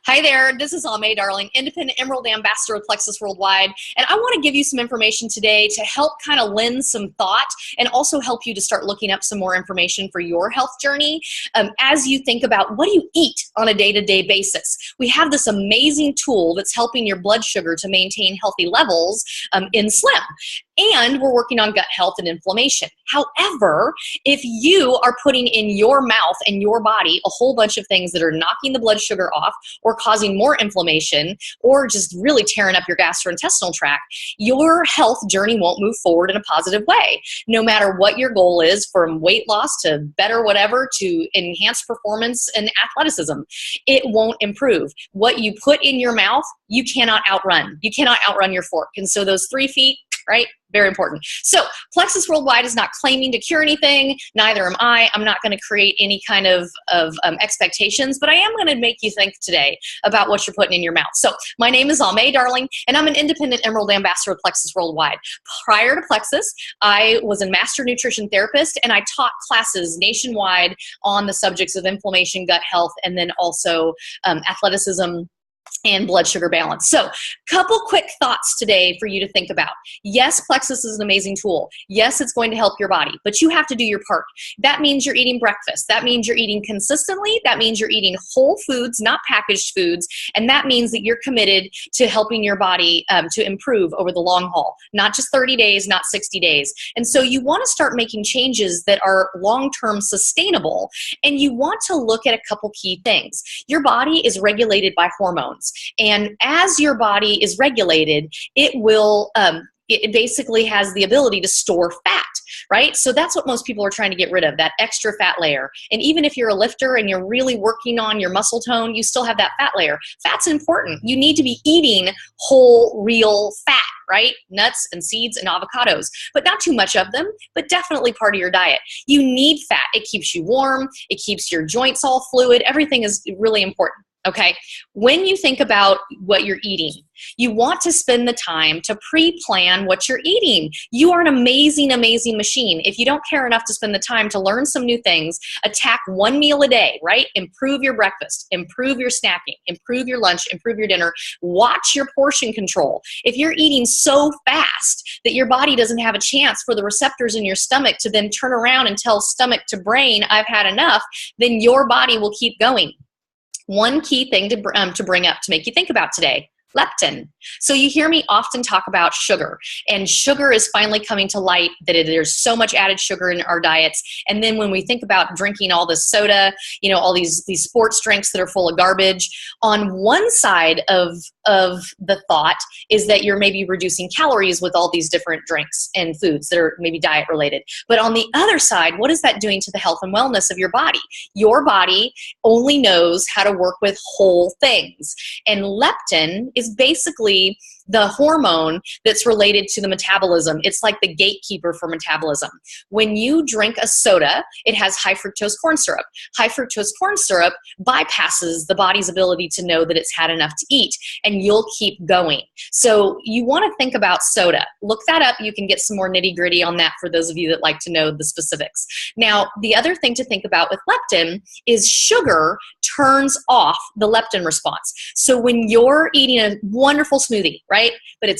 Hi there, this is Almay Darling, Independent Emerald Ambassador with Plexus Worldwide, and I want to give you some information today to help kind of lend some thought and also help you to start looking up some more information for your health journey as you think about what do you eat on a day-to-day basis. We have this amazing tool that's helping your blood sugar to maintain healthy levels in Slim. And we're working on gut health and inflammation. However, if you are putting in your mouth and your body a whole bunch of things that are knocking the blood sugar off or causing more inflammation or just really tearing up your gastrointestinal tract, your health journey won't move forward in a positive way. No matter what your goal is, from weight loss to better whatever to enhanced performance and athleticism, it won't improve. What you put in your mouth, you cannot outrun. You cannot outrun your fork. And so those 3 feet, right? Very important. So Plexus Worldwide is not claiming to cure anything. Neither am I. I'm not going to create any kind of expectations, but I am going to make you think today about what you're putting in your mouth. So my name is Almay Darling, and I'm an Independent Emerald Ambassador with Plexus Worldwide. Prior to Plexus, I was a master nutrition therapist, and I taught classes nationwide on the subjects of inflammation, gut health, and then also athleticism and blood sugar balance. So couple quick thoughts today for you to think about. Yes, Plexus is an amazing tool. Yes, it's going to help your body, but you have to do your part. That means you're eating breakfast. That means you're eating consistently. That means you're eating whole foods, not packaged foods. And that means that you're committed to helping your body to improve over the long haul, not just 30 days, not 60 days. And so you want to start making changes that are long-term sustainable. And you want to look at a couple key things. Your body is regulated by hormones. And as your body is regulated, it will, it basically has the ability to store fat, right? So that's what most people are trying to get rid of, that extra fat layer. And even if you're a lifter and you're really working on your muscle tone, you still have that fat layer. Fat's important. You need to be eating whole, real fat, right? Nuts and seeds and avocados, but not too much of them, but definitely part of your diet. You need fat. It keeps you warm. It keeps your joints all fluid. Everything is really important. Okay, when you think about what you're eating, you want to spend the time to pre-plan what you're eating. You are an amazing, amazing machine. If you don't care enough to spend the time to learn some new things, attack one meal a day, right? Improve your breakfast, improve your snacking, improve your lunch, improve your dinner. Watch your portion control. If you're eating so fast that your body doesn't have a chance for the receptors in your stomach to then turn around and tell stomach to brain, I've had enough, then your body will keep going. One key thing to bring up to make you think about today: leptin. So you hear me often talk about sugar, and sugar is finally coming to light that there's so much added sugar in our diets. And then when we think about drinking all this soda, you know, all these sports drinks that are full of garbage, on one side of the thought is that you're maybe reducing calories with all these different drinks and foods that are maybe diet related. But on the other side, what is that doing to the health and wellness of your body? Your body only knows how to work with whole things. And leptin is basically the hormone that's related to the metabolism. It's like the gatekeeper for metabolism. When you drink a soda, it has high fructose corn syrup. High fructose corn syrup bypasses the body's ability to know that it's had enough to eat, and you'll keep going. So you want to think about soda. Look that up. You can get some more nitty-gritty on that for those of you that like to know the specifics. Now, the other thing to think about with leptin is sugar turns off the leptin response. So when you're eating a wonderful smoothie, right? But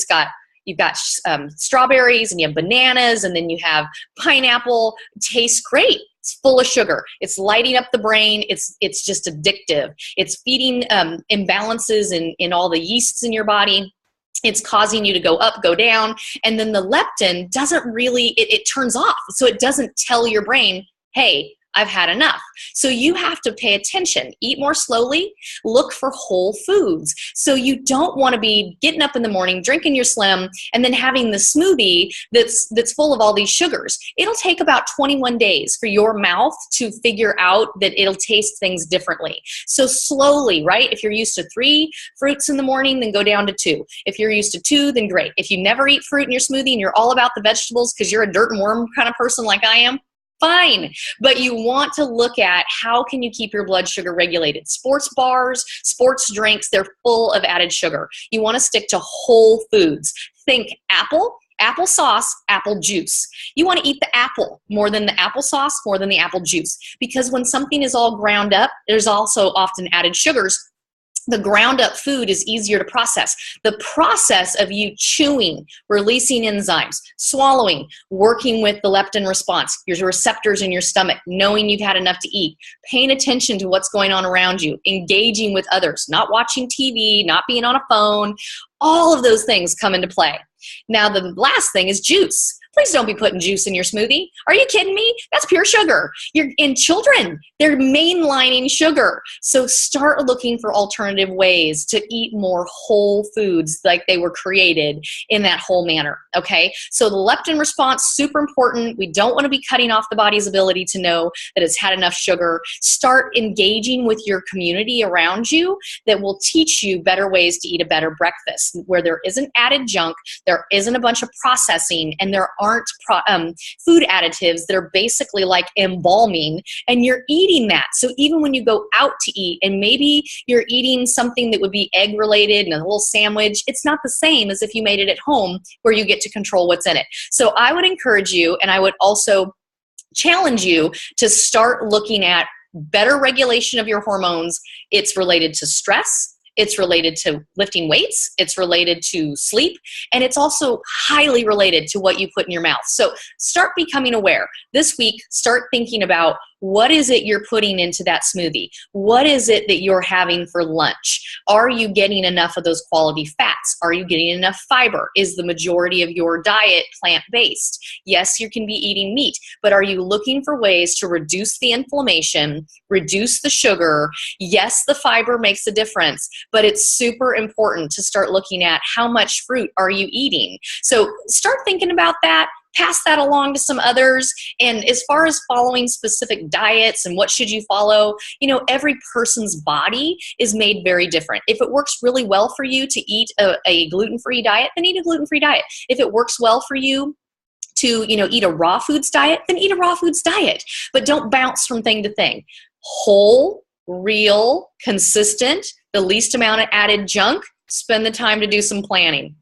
you've got strawberries and you have bananas and then you have pineapple. It tastes great. It's full of sugar. It's lighting up the brain. It's just addictive. It's feeding imbalances in all the yeasts in your body. It's causing you to go up, go down. And then the leptin doesn't really, it turns off. So it doesn't tell your brain, hey, I've had enough. So you have to pay attention, eat more slowly, look for whole foods. So you don't want to be getting up in the morning, drinking your Slim, and then having the smoothie that's full of all these sugars. It'll take about 21 days for your mouth to figure out that it'll taste things differently. So slowly, right? If you're used to 3 fruits in the morning, then go down to 2. If you're used to 2, then great. If you never eat fruit in your smoothie and you're all about the vegetables because you're a dirt and worm kind of person like I am, fine, but you want to look at how can you keep your blood sugar regulated. Sports bars, sports drinks, they're full of added sugar. You want to stick to whole foods. Think apple, applesauce, apple juice. You want to eat the apple more than the applesauce, more than the apple juice, because when something is all ground up, there's also often added sugars The ground up food is easier to process. The process of you chewing, releasing enzymes, swallowing, working with the leptin response, your receptors in your stomach, knowing you've had enough to eat, paying attention to what's going on around you, engaging with others, not watching TV, not being on a phone, all of those things come into play. Now, the last thing is juice. Please don't be putting juice in your smoothie. Are you kidding me? That's pure sugar. You're in children, they're mainlining sugar. So start looking for alternative ways to eat more whole foods like they were created in that whole manner, okay? So the leptin response, super important. We don't want to be cutting off the body's ability to know that it's had enough sugar. Start engaging with your community around you that will teach you better ways to eat a better breakfast, where there isn't added junk, there isn't a bunch of processing, and there aren't food additives that are basically like embalming, and you're eating that. So even when you go out to eat and maybe you're eating something that would be egg related and a little sandwich, it's not the same as if you made it at home where you get to control what's in it. So I would encourage you, and I would also challenge you to start looking at better regulation of your hormones. It's related to stress. It's related to lifting weights, it's related to sleep, and it's also highly related to what you put in your mouth. So start becoming aware. This week, start thinking about what is it you're putting into that smoothie? What is it that you're having for lunch? Are you getting enough of those quality fats? Are you getting enough fiber? Is the majority of your diet plant-based? Yes, you can be eating meat, but are you looking for ways to reduce the inflammation, reduce the sugar? Yes, the fiber makes a difference, but it's super important to start looking at how much fruit are you eating. So start thinking about that. Pass that along to some others. And as far as following specific diets and what should you follow, you know, every person's body is made very different. If it works really well for you to eat a gluten-free diet, then eat a gluten-free diet. If it works well for you to, you know, eat a raw foods diet, then eat a raw foods diet. But don't bounce from thing to thing. Whole, real, consistent, the least amount of added junk. Spend the time to do some planning.